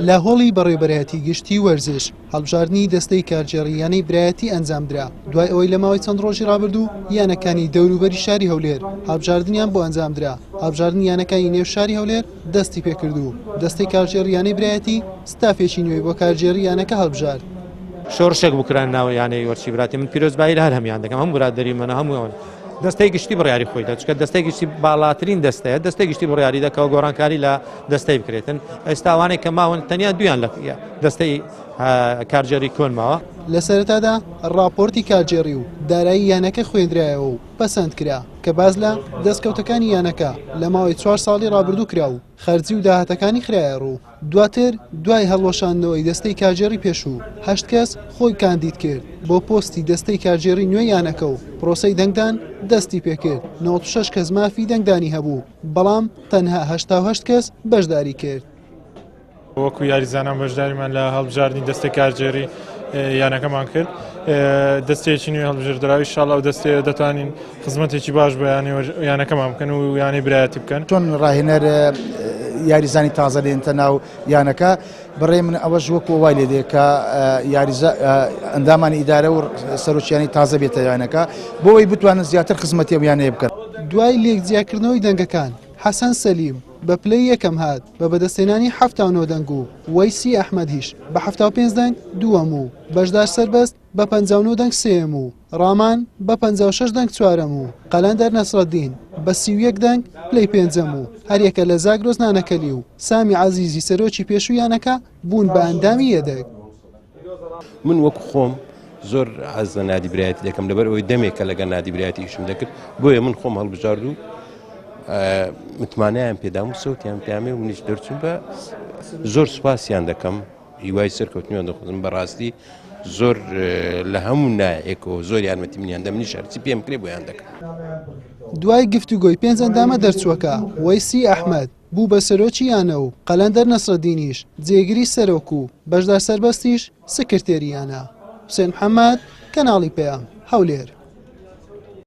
لە هۆڵی بەڕێوەبەرایەتی گشتی وەرزش هەڵبژاردننی دەستەی کارجێڕیانەی برایەتی ئەنجامدرا دوای ئەوەی لە ماوەی چەند ڕۆژی ڕابردوو یانەکانی دەوروبەری شاری هەولێر هەڵبژاردنیان بۆ ئەنجامدرا هەڵبژاردننی یانەکانی نێو شاری هەولێر دەستی پێکردو دەستەی کارجێڕیانەی برایەتی ستافێکی نوێی بۆ کارجێڕی یانەکە هەڵبژارد شۆڕشێک بکران ناوە یانەی وەرچی براتی من پیرۆزبایی هەر هەمیان دەکەم هەموو برادەری منە هەمووەوە دەستەی گشتی بڕیاری خۆی دەچکە دەستەی گشتی باڵاترین دەستەیە دەستەی گشتی بڕیاری دەکەوە گۆڕانکاری لە دەستەی بکرێتن ئێستاوانێک کە ماون تەنیا دویان لە دەستەی کارجێڕی کۆنماوە لە سەرەتادا راپۆرتی کارجێڕی و دارایی یانەکە خوێندرایەوە و پەسەند کرا کە باز لە دەستکەوتەکانی یانەکە لە ماوەی 4 ساڵی ڕابردوو کرا و خەرجی و داهاتەکانی خرایە ڕوو دواتر دوای هەڵوەشاندنەوەی دەستەی کارجێڕی پێشوو 8 کەس خۆی کاندید کرد بۆ پۆستی دەستەی کارجێڕی نوێ یانەکە و پرۆسەی دەنگدان دەستی پێکرد 96 کەس مافی دەنگدانی هەبوو بەڵام تەنها 88 کەس بەشداری کرد وەکو یاریزانان بەشداریمان لە هەڵبژاردننی دەستەی کارجێڕی یانەکەمان کرد دەستێکی نوێ هەڵبژێردراوی ئینشاڵڵا و دەستێ دەتوانین خزمەتێکی باش بە یانەکەمان بکەن و یانەی برایەتی بکەن چۆن ڕاهێنەر یاریزانی تازە لێنتە ناو یانەکە بڕێ من ئەوەش وەکو وای لێ دێ کە ئەندامانی ئیدارە و سەرۆکیانی تازە بێتە یانەکە بۆەوەی بتوانن زیاتر خزمەتی ئەم یانەیە بکەن دوای لێکجیاکردنەوەی دەنگەکان حەسەن سەلیم بە پلەی یەکەم هات بە بەدەستێنانی 79 دەنگ و وەیسی ئەحمەد هیش بە 75 دەنگ دووەم و بەشدار سەربەست بە 59 دەنگ سێم و ڕامان بە 56 دەنگ چوارەم و قەلەندەر نەسرەدین بە 31 دەنگ پلەی پێنجەم و هەریەکە لە زاگرۆز نانەکەلی و سامی عەزیزی سەرۆکی پێشوویانەکە بوون بە ئەندامی یەدەک من وەکو خۆم زۆر حەز لە نادیبرایەتی دەکەم لەبەر ئەوەی دەمێکە لەگەڵ نادیبرایەتی ئیشم دەکرد بۆیە من خۆم هەڵبژارد و متمانەیان پێدام و سەوتیان پێامێ و منیش دەرچوم بە زۆر سوپاسیان دەکەم هیوای سەرکەوتنیان دەخۆزم بەڕاستی زۆر لە هەموو نایەکەوە زۆر یارمەتی منیان دەم منیش هەرچی پێم کرێ بۆیان دەکەم دوای گفتوگۆی 5 ئەندامە دەرچووەکە وەیسی ئەحمەد بوو بە سەرۆکی یانە و قەلەندەر نەسرەدینیش جێگیری سەرۆک و بەشدار سەربەستیش سکرتێری یانە حوسێن محەممەد کەناڵی پێیان هەولێر